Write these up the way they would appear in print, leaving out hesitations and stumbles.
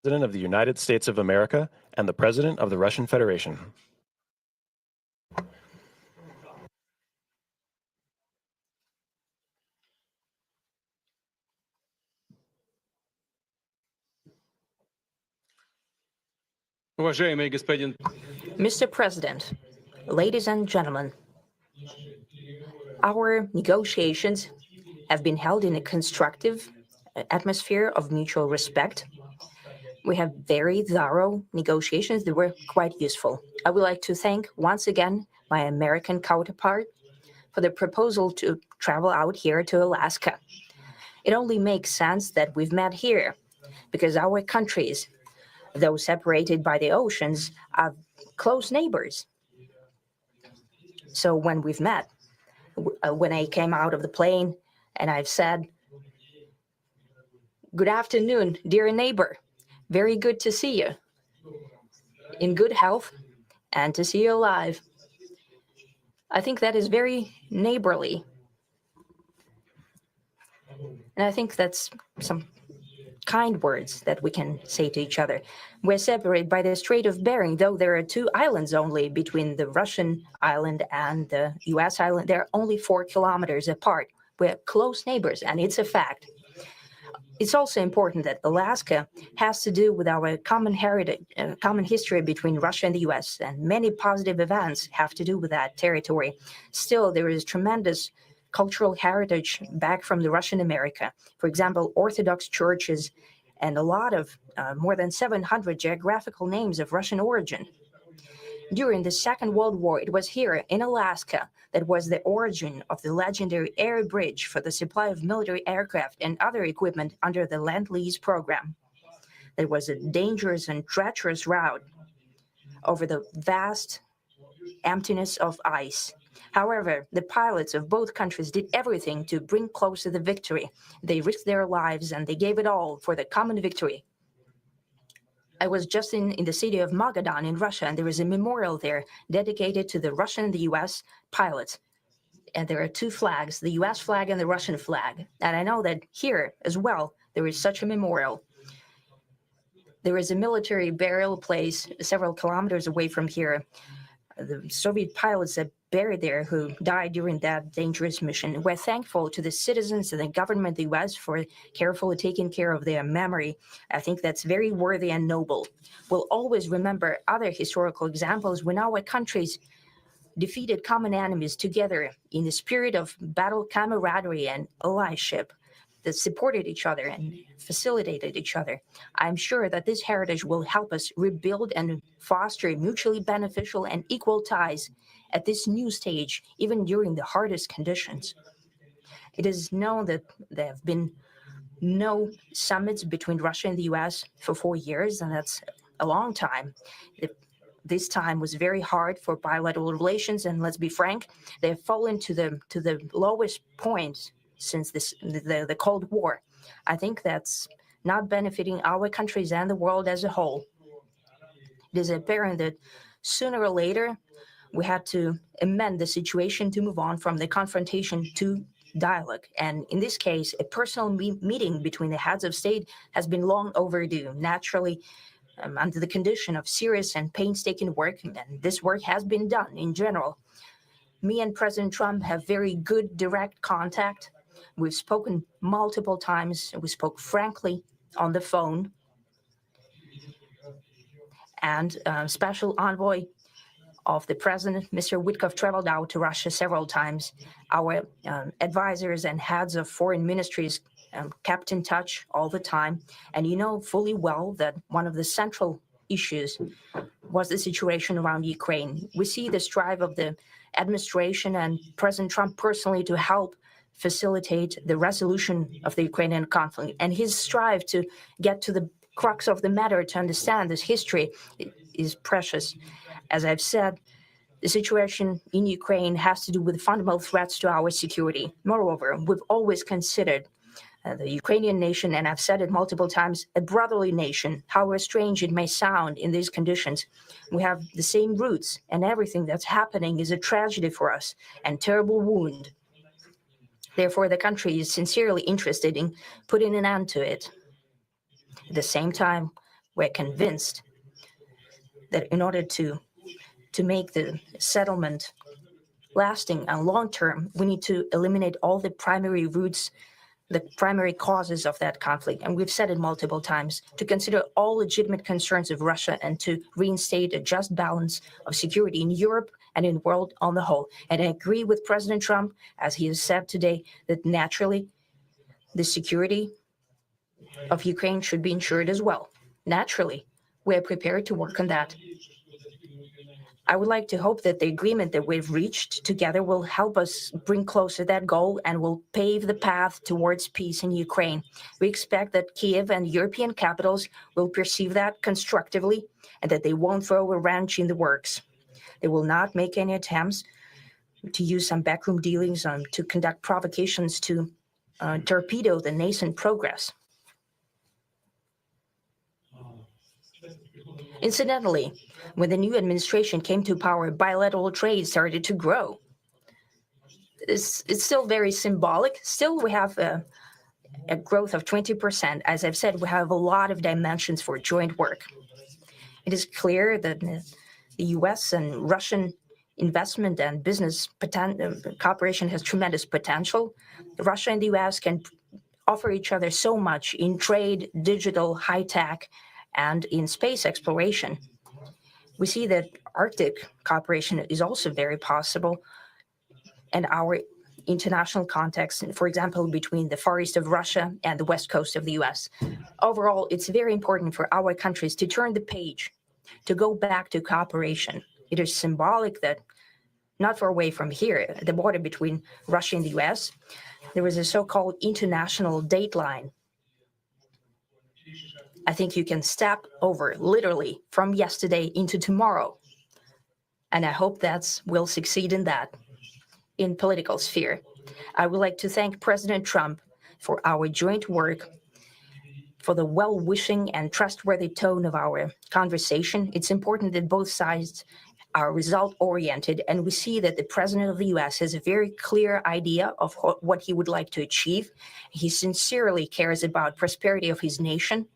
President of the United States of America and the President of the Russian Federation. Mr. President, ladies and gentlemen, our negotiations have been held in a constructive atmosphere of mutual respect. We have very thorough negotiations that were quite useful. I would like to thank once again my American counterpart for the proposal to travel out here to Alaska. It only makes sense that we've met here because our countries, though separated by the oceans, are close neighbors. So when we've met, when I came out of the plane and I've said, "Good afternoon, dear neighbor. Very good to see you. In good health and to see you alive." I think that is very neighborly. And I think that's some kind words that we can say to each other. We're separated by the Strait of Bering, though there are 2 islands only between the Russian island and the US island. They're only 4 kilometers apart. We're close neighbors, and it's a fact. It's also important that Alaska has to do with our common heritage, common history between Russia and the US, and many positive events have to do with that territory. Still, there is tremendous cultural heritage back from the Russian America. For example, Orthodox churches and a lot of more than 700 geographical names of Russian origin. During the Second World War, it was here in Alaska that was the origin of the legendary air bridge for the supply of military aircraft and other equipment under the Lend-Lease program. There was a dangerous and treacherous route over the vast emptiness of ice. However, the pilots of both countries did everything to bring closer the victory. They risked their lives and they gave it all for the common victory. I was just in the city of Magadan in Russia, and there is a memorial there dedicated to the Russian and the US pilots. And there are 2 flags, the US flag and the Russian flag. And I know that here as well, there is such a memorial. There is a military burial place several kilometers away from here. The Soviet pilots that buried there who died during that dangerous mission. We're thankful to the citizens and the government of the US for carefully taking care of their memory. I think that's very worthy and noble. We'll always remember other historical examples when our countries defeated common enemies together in the spirit of battle camaraderie and allyship that supported each other and facilitated each other. I'm sure that this heritage will help us rebuild and foster mutually beneficial and equal ties at this new stage, even during the hardest conditions. It is known that there have been no summits between Russia and the US for 4 years, and that's a long time. This time was very hard for bilateral relations, and let's be frank, they have fallen to the lowest point since the Cold War. I think that's not benefiting our countries and the world as a whole. It is apparent that sooner or later, we had to amend the situation to move on from the confrontation to dialogue. And in this case, a personal meeting between the heads of state has been long overdue. Naturally, under the condition of serious and painstaking work, and this work has been done in general. Me and President Trump have very good direct contact. We've spoken multiple times. We spoke frankly on the phone. And Special Envoy of the President, Mr. Witkoff, traveled out to Russia several times. Our advisors and heads of foreign ministries kept in touch all the time. And you know fully well that one of the central issues was the situation around Ukraine. We see the strive of the administration and President Trump personally to help facilitate the resolution of the Ukrainian conflict. And his strive to get to the crux of the matter, to understand this history, is precious. As I've said, the situation in Ukraine has to do with fundamental threats to our security. Moreover, we've always considered the Ukrainian nation, and I've said it multiple times, a brotherly nation. However strange it may sound in these conditions, we have the same roots, and everything that's happening is a tragedy for us and terrible wound. Therefore, the country is sincerely interested in putting an end to it. At the same time, we're convinced that in order to make the settlement lasting and long-term, we need to eliminate all the primary roots, the primary causes of that conflict. And we've said it multiple times, to consider all legitimate concerns of Russia and to reinstate a just balance of security in Europe and in the world on the whole. And I agree with President Trump, as he has said today, that naturally the security of Ukraine should be ensured as well. Naturally, we're prepared to work on that. I would like to hope that the agreement that we've reached together will help us bring closer that goal and will pave the path towards peace in Ukraine. We expect that Kiev and European capitals will perceive that constructively and that they won't throw a wrench in the works. They will not make any attempts to use some backroom dealings to conduct provocations to torpedo the nascent progress. Incidentally, when the new administration came to power, bilateral trade started to grow. It's still very symbolic. Still, we have a growth of 20%. As I've said, we have a lot of dimensions for joint work. It is clear that the US and Russian investment and business cooperation has tremendous potential. Russia and the US can offer each other so much in trade, digital, high-tech, and in space exploration. We see that Arctic cooperation is also very possible, and our international context, for example, between the far east of Russia and the west coast of the US. Overall, it's very important for our countries to turn the page, to go back to cooperation. It is symbolic that not far away from here, at the border between Russia and the US, there was a so-called international date line. I think you can step over literally from yesterday into tomorrow. And I hope we'll succeed in that in political sphere. I would like to thank President Trump for our joint work, for the well-wishing and trustworthy tone of our conversation. It's important that both sides are result-oriented, and we see that the president of the US has a very clear idea of what he would like to achieve. He sincerely cares about prosperity of his nation.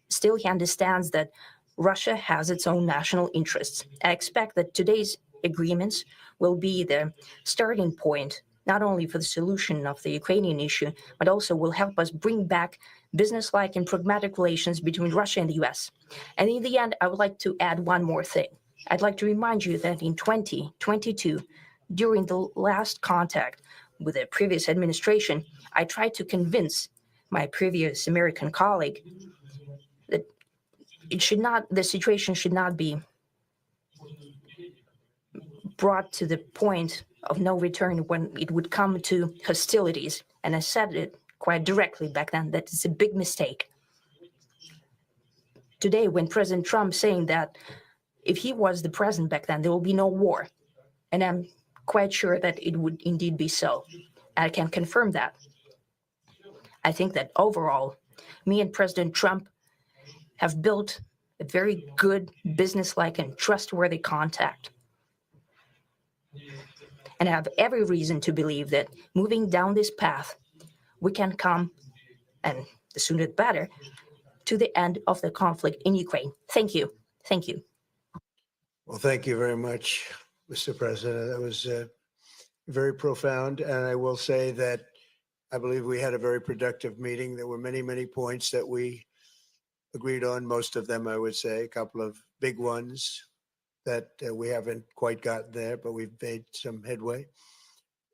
Still, he understands that Russia has its own national interests. I expect that today's agreements will be the starting point, not only for the solution of the Ukrainian issue, but also will help us bring back business-like and pragmatic relations between Russia and the US. And in the end, I would like to add one more thing. I'd like to remind you that in 2022, during the last contact with the previous administration, I tried to convince my previous American colleague that the situation should not be brought to the point of no return when it would come to hostilities. And I said it quite directly back then, that it's a big mistake. Today, when President Trump saying that if he was the president back then, there will be no war. And I'm quite sure that it would indeed be so. I can confirm that. I think that overall, me and President Trump have built a very good business-like and trustworthy contact. And I have every reason to believe that moving down this path, we can come, and the sooner the better, to the end of the conflict in Ukraine. Thank you. Thank you. Well, thank you very much, Mr. President. That was very profound. And I will say that I believe we had a very productive meeting. There were many, many points that we agreed on, most of them, I would say, a couple of big ones that we haven't quite gotten there, but we've made some headway.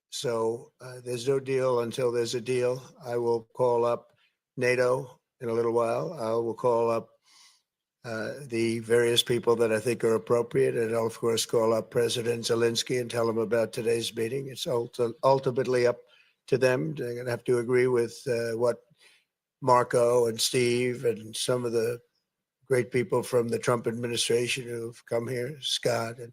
So there's no deal until there's a deal. I will call up NATO in a little while. I will call up the various people that I think are appropriate, and I'll, of course, call up President Zelensky and tell him about today's meeting. It's ultimately up to them. They're going to have to agree with what Marco and Steve and some of the great people from the Trump administration who've come here, Scott and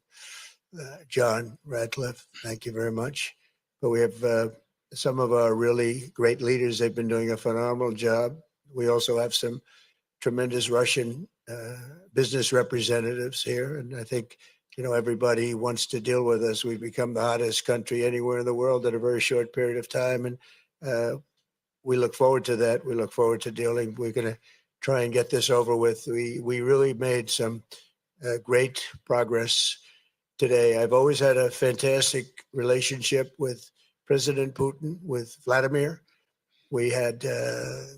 John Radcliffe. Thank you very much. But we have some of our really great leaders. They've been doing a phenomenal job. We also have some tremendous Russian business representatives here. And I think, everybody wants to deal with us. We've become the hottest country anywhere in the world in a very short period of time. And we look forward to that. We look forward to dealing. We're going to try and get this over with. We really made some great progress today. I've always had a fantastic relationship with President Putin, with Vladimir. We had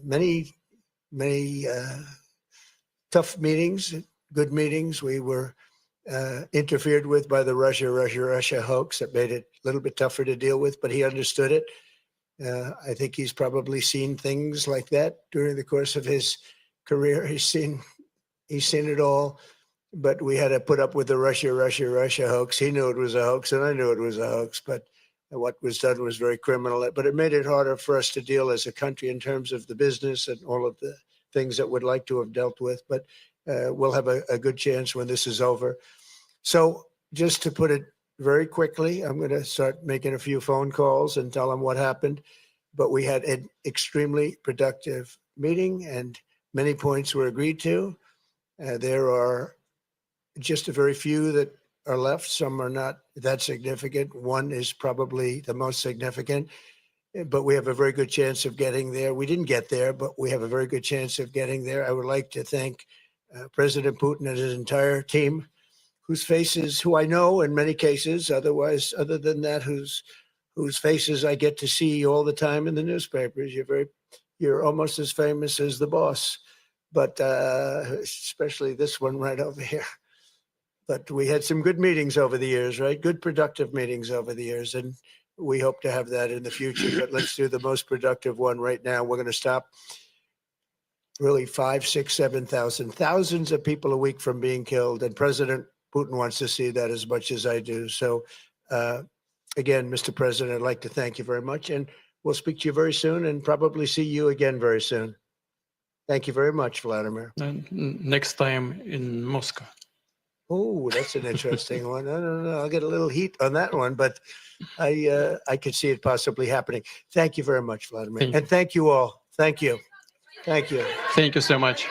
many tough meetings, good meetings. We were interfered with by the Russia hoax that made it a little bit tougher to deal with, but he understood it. I think he's probably seen things like that during the course of his career. He's seen it all, but we had to put up with the Russia hoax. He knew it was a hoax, and I knew it was a hoax, but what was done was very criminal. But it made it harder for us to deal as a country in terms of the business and all of the things that we'd like to have dealt with. But we'll have a good chance when this is over. So just to put it very quickly, I'm going to start making a few phone calls and tell them what happened. But we had an extremely productive meeting, and many points were agreed to. There are just a very few that are left. Some are not that significant. One is probably the most significant, but we have a very good chance of getting there. We didn't get there, but we have a very good chance of getting there. I would like to thank President Putin and his entire team, who I know in many cases, other than that, whose faces I get to see all the time in the newspapers. You're almost as famous as the boss, but especially this one right over here. But we had some good meetings over the years, right? Good, productive meetings over the years, and we hope to have that in the future. But let's do the most productive one right now. We're going to stop really 5, 6, 7,000, thousands of people a week from being killed, and President Putin wants to see that as much as I do. So, again, Mr. President, I'd like to thank you very much, and we'll speak to you very soon and probably see you again very soon. Thank you very much, Vladimir. Next time in Moscow. Oh, that's an interesting one. No. I'll get a little heat on that one, but I could see it possibly happening. Thank you very much, Vladimir. And thank you all. Thank you. Thank you. Thank you so much.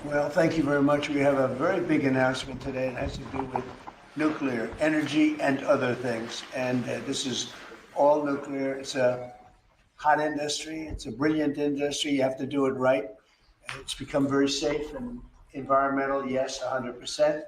Well, thank you very much. We have a very big announcement today. It has to do with nuclear energy and other things. And this is all nuclear. It's a hot industry. It's a brilliant industry. You have to do it right. It's become very safe and environmental, yes, 100%.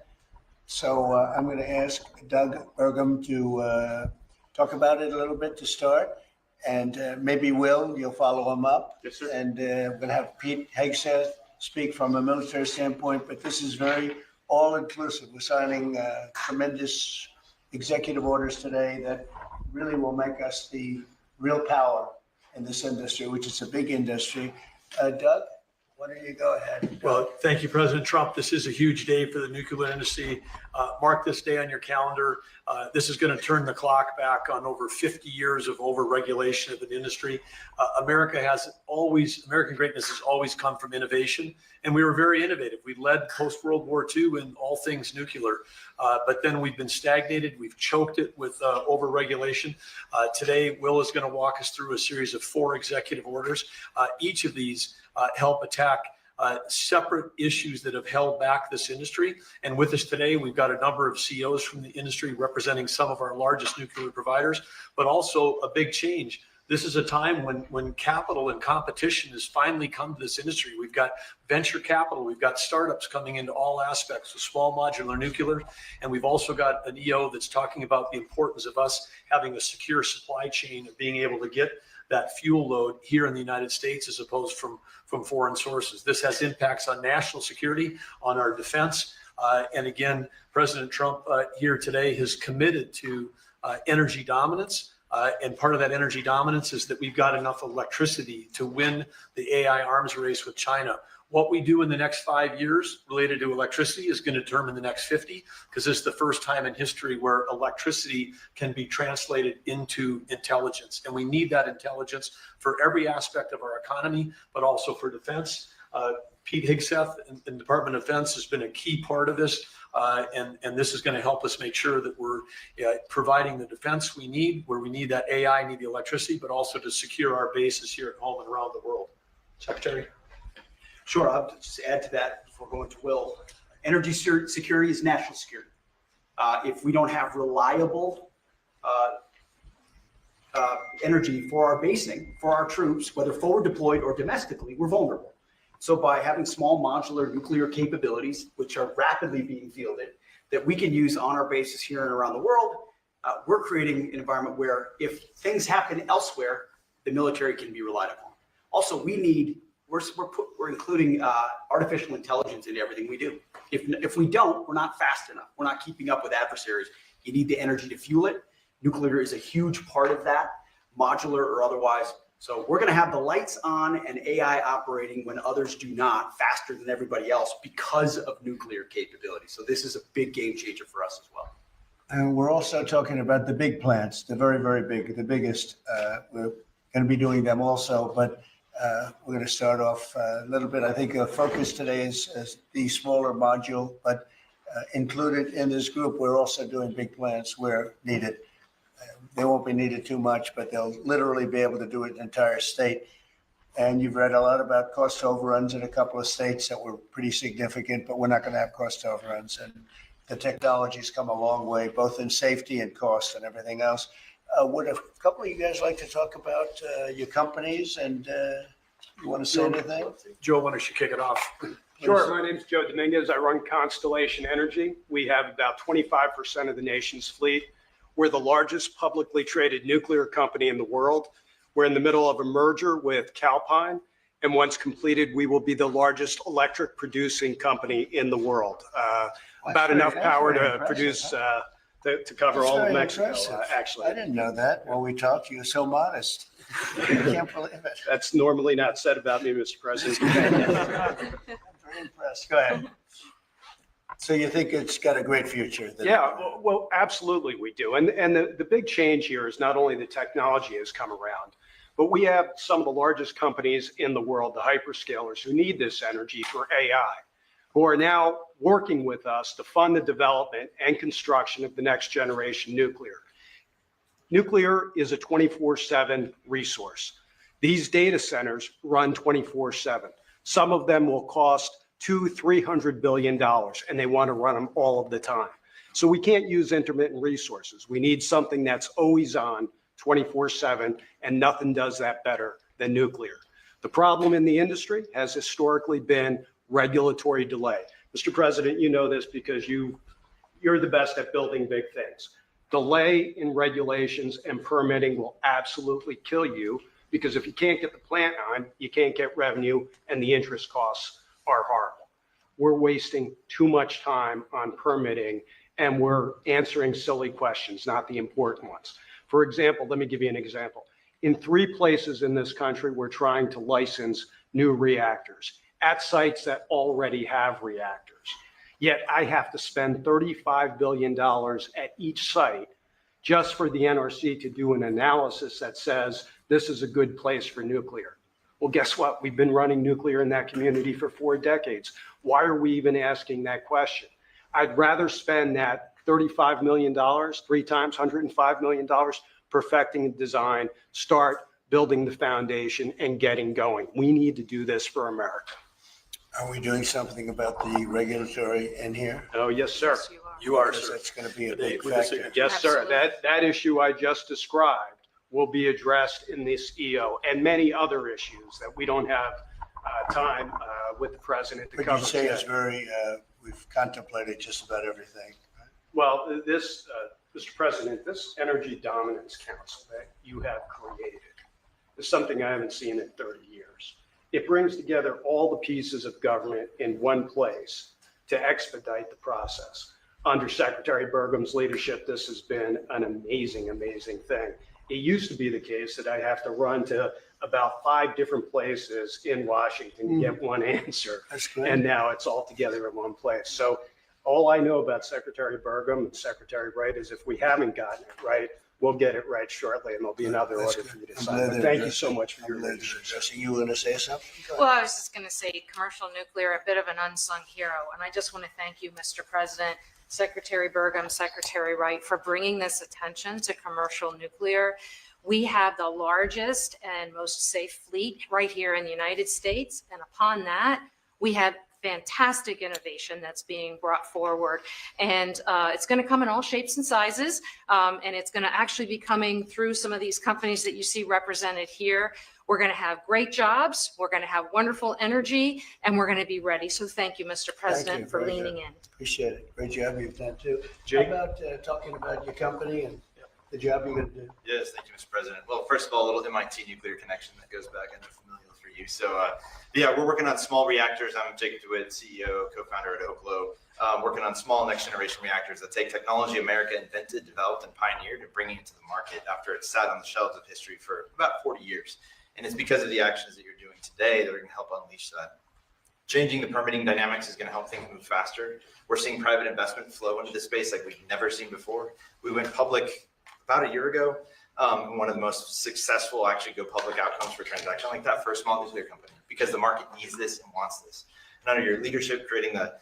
So I'm going to ask Doug Burgum to talk about it a little bit to start. And maybe Will, you'll follow him up. Yes, sir. And we're going to have Pete Hegseth speak from a military standpoint, but this is very all-inclusive. We're signing tremendous executive orders today that really will make us the real power in this industry, which is a big industry. Doug? Why don't you go ahead? Well, thank you, President Trump. This is a huge day for the nuclear industry. Mark this day on your calendar. This is going to turn the clock back on over 50 years of over-regulation of an industry. American greatness has always come from innovation, and we were very innovative. We led post-World War II in all things nuclear, but then we've been stagnated. We've choked it with over-regulation. Today, Will is going to walk us through a series of 4 executive orders. Each of these help attack separate issues that have held back this industry. And with us today, we've got a number of CEOs from the industry representing some of our largest nuclear providers, but also a big change. This is a time when capital and competition has finally come to this industry. We've got venture capital, we've got startups coming into all aspects of small modular nuclear, and we've also got an EO that's talking about the importance of us having a secure supply chain of being able to get that fuel load here in the United States as opposed from foreign sources. This has impacts on national security, on our defense. And again, President Trump here today has committed to energy dominance. And part of that energy dominance is that we've got enough electricity to win the AI arms race with China. What we do in the next 5 years related to electricity is going to determine the next 50, because this is the first time in history where electricity can be translated into intelligence. And we need that intelligence for every aspect of our economy, but also for defense. Pete Hegseth in the Department of Defense has been a key part of this. And this is going to help us make sure that we're providing the defense we need, where we need that AI, need the electricity, but also to secure our bases here at home and around the world. Secretary. Sure, I'll just add to that before going to Will. Energy security is national security. If we don't have reliable energy for our basing, for our troops, whether forward deployed or domestically, we're vulnerable. So by having small modular nuclear capabilities, which are rapidly being fielded, that we can use on our bases here and around the world, we're creating an environment where if things happen elsewhere, the military can be relied upon. Also, we're including artificial intelligence in everything we do. If we don't, we're not fast enough. We're not keeping up with adversaries. You need the energy to fuel it. Nuclear is a huge part of that, modular or otherwise. So we're going to have the lights on and AI operating when others do not, faster than everybody else because of nuclear capability. So this is a big game changer for us as well. And we're also talking about the big plants, the very, very big, the biggest. We're going to be doing them also, but we're going to start off a little bit. I think the focus today is the smaller module, but included in this group, we're also doing big plants where needed. They won't be needed too much, but they'll literally be able to do it in the entire state. And you've read a lot about cost overruns in a couple of states that were pretty significant, but we're not going to have cost overruns. And the technology's come a long way, both in safety and cost and everything else. Would a couple of you guys like to talk about your companies and you want to say anything? Joe, why don't you kick it off? Sure. My name is Joe Dominguez. I run Constellation Energy. We have about 25% of the nation's fleet. We're the largest publicly traded nuclear company in the world. We're in the middle of a merger with Calpine. And once completed, we will be the largest electric producing company in the world. About enough power to produce, to cover all of Mexico, actually. I didn't know that. When we talked, you were so modest. I can't believe it. That's normally not said about me, Mr. President. I'm very impressed. Go ahead. So you think it's got a great future? Yeah, well, absolutely we do. And the big change here is not only the technology has come around, but we have some of the largest companies in the world, the hyperscalers, who need this energy for AI, who are now working with us to fund the development and construction of the next generation nuclear. Nuclear is a 24/7 resource. These data centers run 24/7. Some of them will cost $200-300 billion, and they want to run them all of the time. So we can't use intermittent resources. We need something that's always on 24/7, and nothing does that better than nuclear. The problem in the industry has historically been regulatory delay. Mr. President, you know this because you're the best at building big things. Delay in regulations and permitting will absolutely kill you, because if you can't get the plant on, you can't get revenue, and the interest costs are horrible. We're wasting too much time on permitting, and we're answering silly questions, not the important ones. For example, let me give you an example. In 3 places in this country, we're trying to license new reactors, at sites that already have reactors. Yet I have to spend $35 billion at each site just for the NRC to do an analysis that says this is a good place for nuclear. Well, guess what? We've been running nuclear in that community for 4 decades. Why are we even asking that question? I'd rather spend that $35 million, 3 times $105 million, perfecting the design, start building the foundation and getting going. We need to do this for America. Are we doing something about the regulatory in here? Oh, yes, sir. You are, Because sir. that's going to be a Today, big with this factor. Yes, sir. Absolutely. That issue I just described will be addressed in this EO and many other issues that we don't have time with the president to Would cover. you say it's today. very, we've contemplated just about everything? Well, this, Mr. President, this Energy Dominance Council that you have created is something I haven't seen in 30 years. It brings together all the pieces of government in one place to expedite the process. Under Secretary Burgum's leadership, this has been an amazing, amazing thing. It used to be the case that I'd have to run to about 5 different places in Washington to get one answer. That's great. And now it's all together in one place. So all I know about Secretary Burgum and Secretary Wright is if we haven't gotten it right, we'll get it right shortly, and there'll be another That's order good. for you to I'm sign. glad But they're thank you addressing- so much for your I'm glad they're leadership. addressing. You want to say something? Go Well, ahead. I was just going to say commercial nuclear, a bit of an unsung hero. And I just want to thank you, Mr. President, Secretary Burgum, Secretary Wright, for bringing this attention to commercial nuclear. We have the largest and most safe fleet right here in the United States. And upon that, we have fantastic innovation that's being brought forward. And it's going to come in all shapes and sizes. And it's going to actually be coming through some of these companies that you see represented here. We're going to have great jobs. We're going to have wonderful energy, and we're going to be ready. So thank you, Mr. President, for Very leaning good. in. Appreciate it. Great job you've done too. Jake? How about talking about your company and the job you're going to do? Yes, thank you, Mr. President. Well, first of all, a little MIT nuclear connection that goes back. I know familial for you. So, yeah, we're working on small reactors. I'm Jacob DeWitt, CEO, co-founder at Oklo. Working on small next generation reactors that take technology America invented, developed, and pioneered and bringing it to the market after it sat on the shelves of history for about 40 years. And it's because of the actions that you're doing today that are going to help unleash that. Changing the permitting dynamics is going to help things move faster. We're seeing private investment flow into this space like we've never seen before. We went public about a year ago. One of the most successful actually go public outcomes for a transaction like that for a small nuclear company, because the market needs this and wants this. And under your leadership, creating the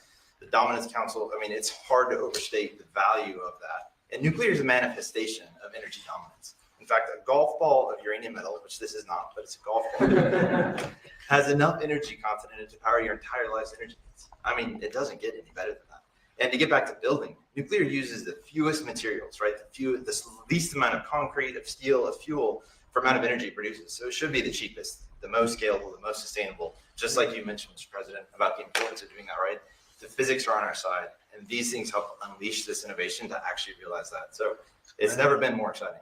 Dominance Council, I mean, it's hard to overstate the value of that. And nuclear is a manifestation of energy dominance. In fact, a golf ball of uranium metal, which this is not, but it's a golf ball, has enough energy content in it to power your entire life's energy needs. I mean, it doesn't get any better than that. And to get back to building, nuclear uses the fewest materials, right? The least amount of concrete, of steel, of fuel for amount of energy it produces. So it should be the cheapest, the most scalable, the most sustainable. Just like you mentioned, Mr. President, about the importance of doing that right. The physics are on our side, and these things help unleash this innovation to actually realize that. So it's never been more exciting.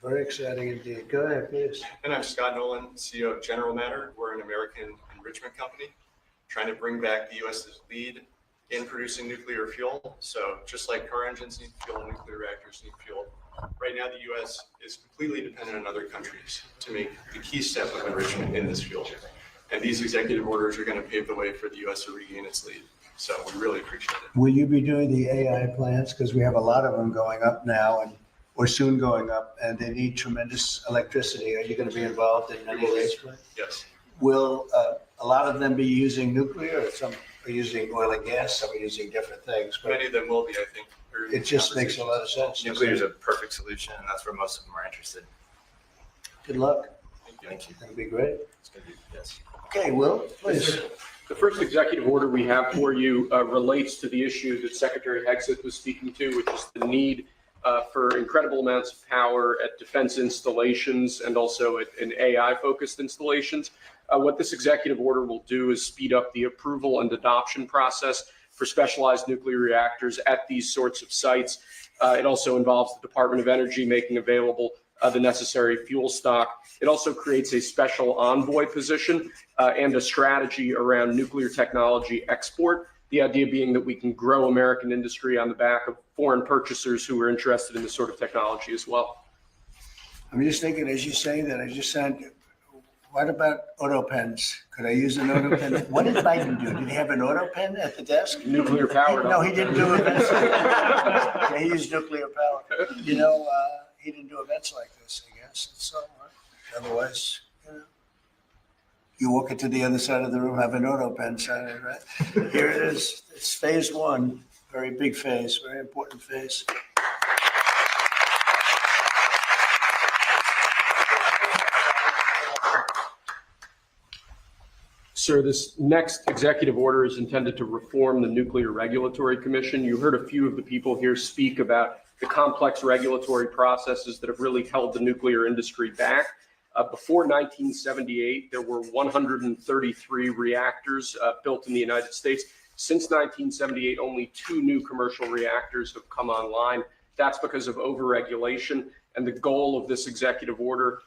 Very exciting indeed. Go ahead, please. And I'm Scott Nolan, CEO of General Matter. We're an American enrichment company trying to bring back the U.S.'s lead in producing nuclear fuel. So just like car engines need fuel, nuclear reactors need fuel. Right now, the U.S. is completely dependent on other countries to make the key step of enrichment in this fuel. And these executive orders are going to pave the way for the U.S. to regain its lead. So we really appreciate it. Will you be doing the AI plants? Because we have a lot of them going up now and or soon going up, and they need tremendous electricity. Are you going to be involved in any of these plants? Yes. Will a lot of them be using nuclear, or some are using oil and gas, some are using different things? But Many of them will be, I think. it just makes a lot of sense. Nuclear is a perfect solution, and that's where most of them are interested. Good luck. Thank you. That'll be great. It's going to be, yes. Okay, Will, please. The first executive order we have for you relates to the issue that Secretary Hegseth was speaking to, which is the need for incredible amounts of power at defense installations and also in AI-focused installations. What this executive order will do is speed up the approval and adoption process for specialized nuclear reactors at these sorts of sites. It also involves the Department of Energy making available the necessary fuel stock. It also creates a special envoy position and a strategy around nuclear technology export. The idea being that we can grow American industry on the back of foreign purchasers who are interested in this sort of technology as well. I'm just thinking, as you say that, I just sound, What about auto pens? Could I use an auto pen? What did Biden do? Did he have an auto pen at the desk? Nuclear powered. No, he didn't do events. Yeah, he used nuclear power. You know, he didn't do events like this, I guess. So, otherwise, you walk into the other side of the room, have an auto pen sign, right? Here it is. It's phase one. Very big phase, very important phase. Sir, this next executive order is intended to reform the Nuclear Regulatory Commission. You heard a few of the people here speak about the complex regulatory processes that have really held the nuclear industry back. Before 1978, there were 133 reactors built in the United States. Since 1978, only 2 new commercial reactors have come online. That's because of overregulation. And the goal of this executive order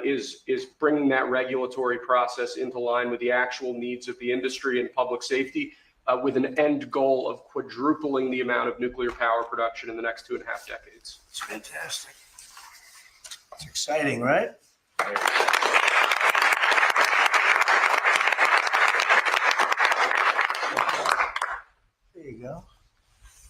is bringing that regulatory process into line with the actual needs of the industry and public safety, with an end goal of quadrupling the amount of nuclear power production in the next 2.5 decades. It's fantastic. It's exciting, right? There you go.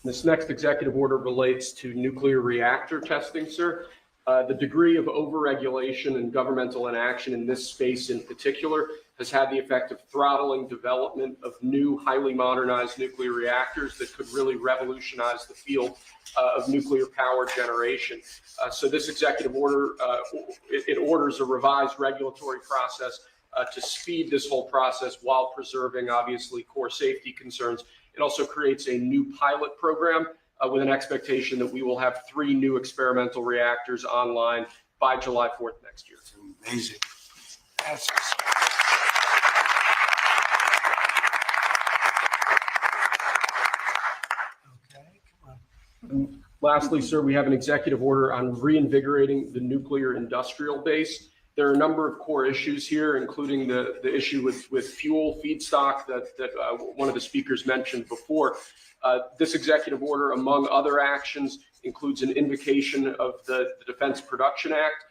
This next executive order relates to nuclear reactor testing, sir. The degree of overregulation and governmental inaction in this space in particular has had the effect of throttling development of new, highly modernized nuclear reactors that could really revolutionize the field of nuclear power generation. So this executive order, it orders a revised regulatory process to speed this whole process while preserving, obviously, core safety concerns. It also creates a new pilot program with an expectation that we will have 3 new experimental reactors online by July 4th next year. It's amazing. That's okay, come on. Lastly, sir, we have an executive order on reinvigorating the nuclear industrial base. There are a number of core issues here, including the issue with fuel feedstock that one of the speakers mentioned before. This executive order, among other actions, includes an invocation of the Defense Production Act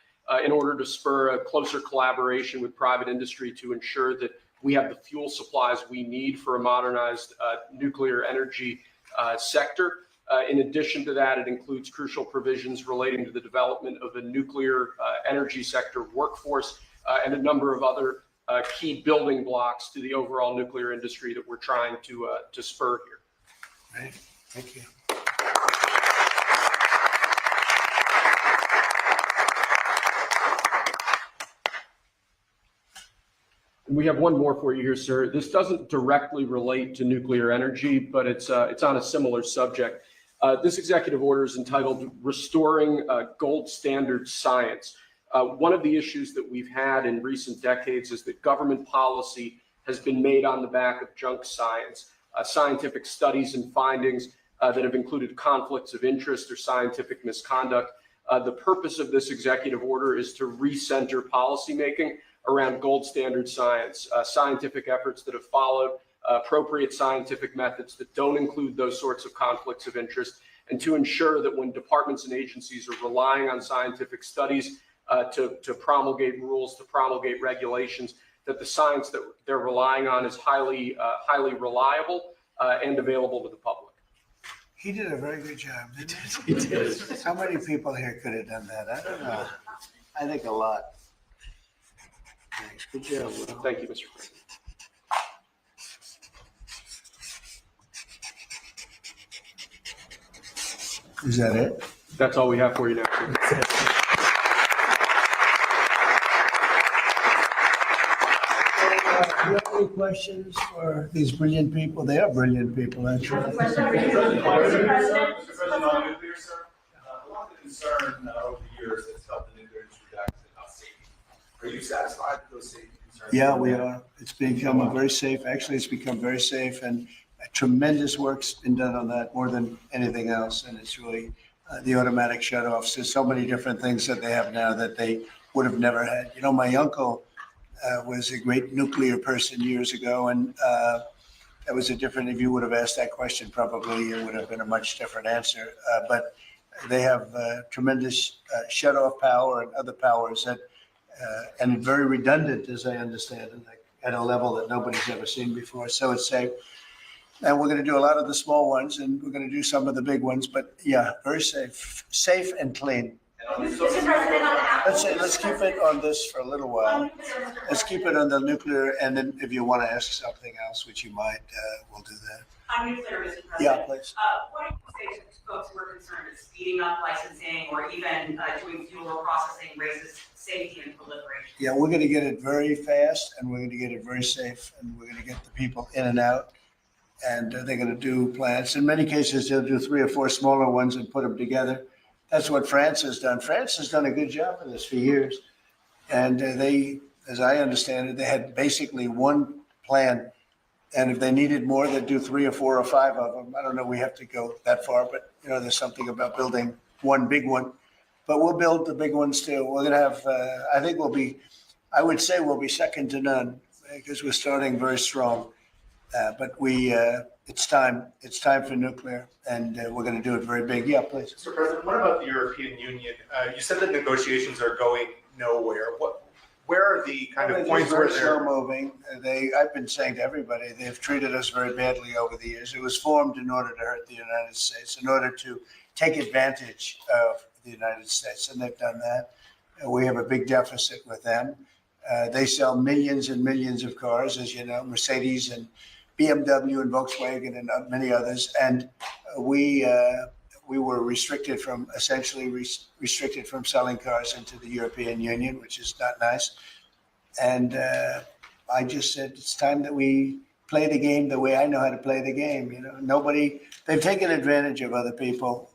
in order to spur a closer collaboration with private industry to ensure that we have the fuel supplies we need for a modernized nuclear energy sector. In addition to that, it includes crucial provisions relating to the development of a nuclear energy sector workforce and a number of other key building blocks to the overall nuclear industry that we're trying to spur here. Right. Thank you. We have one more for you here, sir. This doesn't directly relate to nuclear energy, but it's on a similar subject. This executive order is entitled Restoring Gold Standard Science. One of the issues that we've had in recent decades is that government policy has been made on the back of junk science. Scientific studies and findings that have included conflicts of interest or scientific misconduct. The purpose of this executive order is to recenter policymaking around gold standard science, scientific efforts that have followed appropriate scientific methods that don't include those sorts of conflicts of interest, and to ensure that when departments and agencies are relying on scientific studies to promulgate rules, to promulgate regulations, that the science that they're relying on is highly reliable and available to the public. He did a very good job, didn't he? He did. How many people here could have done that? I don't know. I think a lot. Thanks. Good job, Will. Thank you, Mr. President. Is that it? That's all we have for you now. Sir. Do you have any questions for these brilliant people? They are brilliant people, aren't you? Mr. President, on nuclear, sir, a lot of concern over the years that's helped the nuclear industry back is about safety. Are you satisfied with those safety concerns? Yeah, we are. It's become very safe. Actually, it's become very safe, and tremendous work's been done on that, more than anything else. And it's really the automatic shutoffs. There's so many different things that they have now that they would have never had. You know, my uncle was a great nuclear person years ago, and that was a different, if you would have asked that question, probably it would have been a much different answer. But they have tremendous shutoff power and other powers that and very redundant, as I understand it, like at a level that nobody's ever seen before. So it's safe. And we're going to do a lot of the small ones, and we're going to do some of the big ones. But yeah, very safe and clean. Let's keep it on this for a little while. Let's keep it on the nuclear, and then if you want to ask something else, which you might, we'll do that. On nuclear, Mr. President. Yeah, please. What do you say to folks who are concerned that speeding up licensing or even doing fuel processing raises safety and proliferation? Yeah, we're going to get it very fast, and we're going to get it very safe, and we're going to get the people in and out. And they're going to do plants. In many cases, they'll do 3 or 4 smaller ones and put them together. That's what France has done. France has done a good job of this for years. And they, as I understand it, they had basically one plan. And if they needed more, they'd do 3 or 4 or 5 of them. I don't know, we have to go that far, but there's something about building one big one. But we'll build the big ones too. We're going to have, I think I would say we'll be second to none because we're starting very strong. But it's time for nuclear, and we're going to do it very big. Yeah, please. Mr. President, what about the European Union? You said that negotiations are going nowhere. Where are the kind of points where they're slow moving? I've been saying to everybody, they've treated us very badly over the years. It was formed in order to hurt the United States, in order to take advantage of the United States, and they've done that. We have a big deficit with them. They sell millions and millions of cars, as you know, Mercedes and BMW and Volkswagen and many others. And we were restricted from selling cars into the European Union, which is not nice. And I just said, it's time that we play the game the way I know how to play the game. They've taken advantage of other people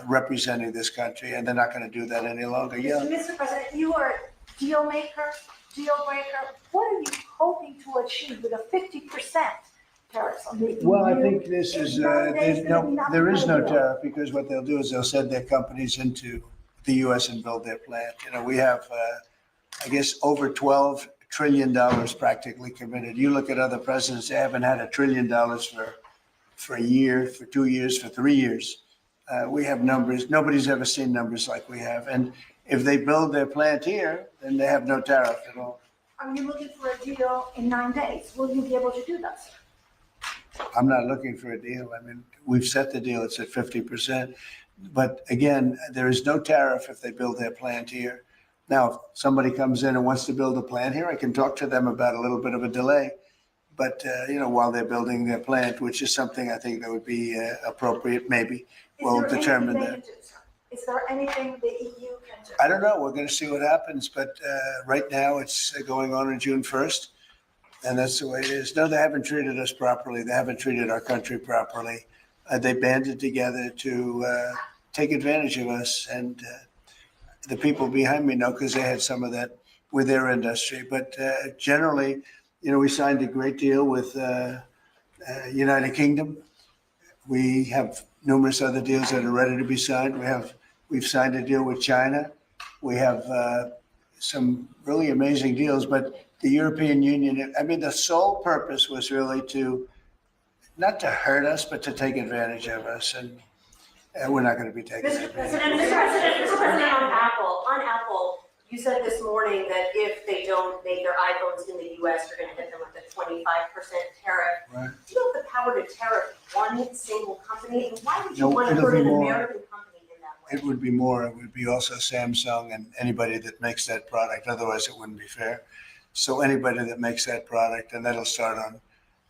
representing this country, and they're not going to do that any longer. Yeah. Mr. President, you are a deal breaker. What are you hoping to achieve with a 50% tariff on the EU? Well, I think this is, there is no tariff, because what they'll do is they'll send their companies into the U.S. and build their plant. We have, I guess, over $12 trillion practically committed. You look at other presidents, they haven't had $1 trillion for a year, for 2 years, for 3 years. We have numbers. Nobody's ever seen numbers like we have. And if they build their plant here, then they have no tariff at all. Are you looking for a deal in 9 days? Will you be able to do that, sir? I'm not looking for a deal. I mean, we've set the deal. It's at 50%. But again, there is no tariff if they build their plant here. Now, if somebody comes in and wants to build a plant here, I can talk to them about a little bit of a delay. But, while they're building their plant, which is something I think that would be appropriate, maybe we'll determine that. Is there anything the EU can do? I don't know. We're going to see what happens. But right now it's going on June 1st. And that's the way it is. No, they haven't treated us properly. They haven't treated our country properly. They banded together to take advantage of us. And the people behind me know, because they had some of that with their industry. But generally, we signed a great deal with United Kingdom. We have numerous other deals that are ready to be signed. We've signed a deal with China. We have some really amazing deals, but the European Union, the sole purpose was really not to hurt us, but to take advantage of us. And we're not going to be taking Mr. advantage. Mr. President, on Apple, you said this morning that if they don't make their iPhones in the U.S., you're going to hit them with a 25% tariff. Right. Do you have the power to tariff one single company? And why would you No, want to it'll hurt be an more. American company in that way? It would be more. It would be also Samsung and anybody that makes that product. Otherwise, it wouldn't be fair. So anybody that makes that product, and that'll start on,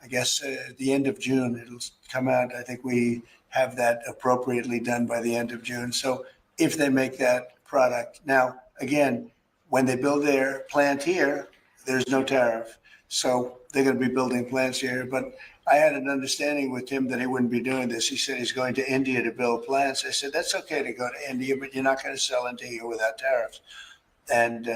I guess, the end of June. It'll come out. I think we have that appropriately done by the end of June. So if they make that product. Now, again, when they build their plant here, there's no tariff. So they're going to be building plants here. But I had an understanding with Tim that he wouldn't be doing this. He said he's going to India to build plants. I said, that's okay to go to India, but you're not going to sell into here without tariffs. And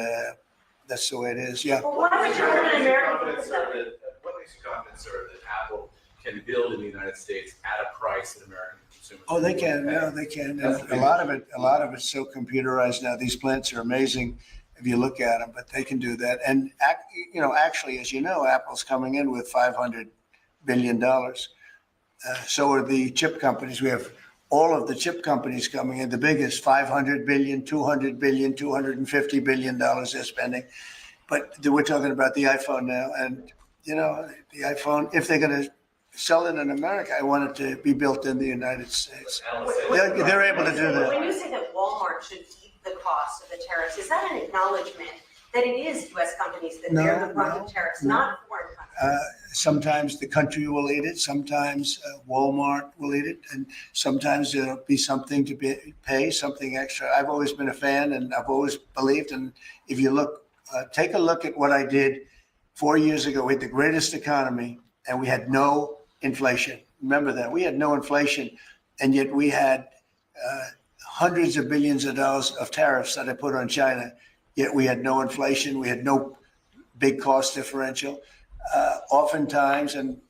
that's the way it is. Yeah. Well, why would you hurt an American company? What makes you confident, sir, that Apple can build in the United States at a price that American consumers? Oh, they can. No, they can. And a lot of it's so computerized now. These plants are amazing if you look at them, but they can do that. And actually, as you know, Apple's coming in with $500 billion. So are the chip companies. We have all of the chip companies coming in, the biggest, 500 billion, 200 billion, $250 billion they're spending. But we're talking about the iPhone now. And, you know, the iPhone, if they're going to sell it in America, I want it to be built in the United States. They're able to do that. When you say that Walmart should eat the cost of the tariffs, is that an acknowledgement that it is U.S. companies that bear the brunt of tariffs, not foreign countries? Sometimes the country will eat it. Sometimes Walmart will eat it. And sometimes there'll be something to pay, something extra. I've always been a fan, and I've always believed. And if you look, take a look at what I did 4 years ago. We had the greatest economy, and we had no inflation. Remember that. We had no inflation, and yet we had hundreds of billions of dollars of tariffs that I put on China. Yet we had no inflation. We had no big cost differential. Oftentimes, and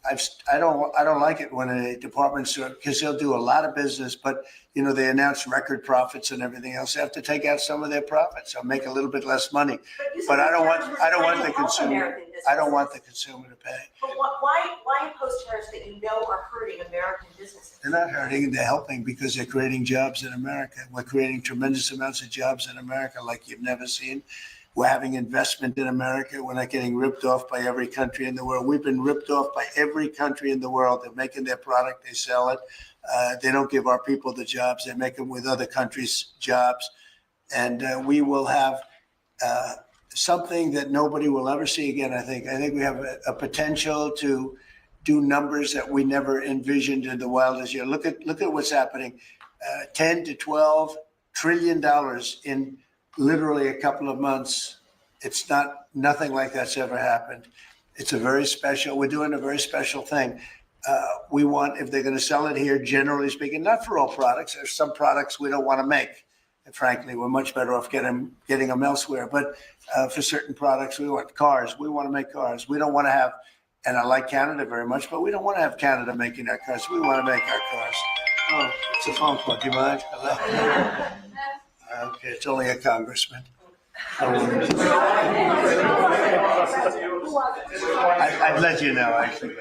I don't like it when a department store, because they'll do a lot of business, but you know they announce record profits and everything else. They have to take out some of their profits or make a little bit less money. But I don't want the consumer. I don't want the consumer to pay. But why impose tariffs that you know are hurting American businesses? They're not hurting, they're helping because they're creating jobs in America. We're creating tremendous amounts of jobs in America like you've never seen. We're having investment in America. We're not getting ripped off by every country in the world. We've been ripped off by every country in the world. They're making their product, they sell it. They don't give our people the jobs. They make them with other countries' jobs. And we will have something that nobody will ever see again, I think. I think we have a potential to do numbers that we never envisioned in the wildest year. Look at what's happening. 10 to 12 trillion dollars in literally a couple of months. It's nothing like that's ever happened. It's a very special, we're doing a very special thing. We want, if they're going to sell it here, generally speaking, not for all products. There's some products we don't want to make. And frankly, we're much better off getting them elsewhere. But for certain products, we want cars. We want to make cars. We don't want to have, and I like Canada very much, but we don't want to have Canada making our cars. We want to make our cars. Oh, it's a phone call. Do you mind? Hello? Okay, it's only a congressman. I'd let you know, actually.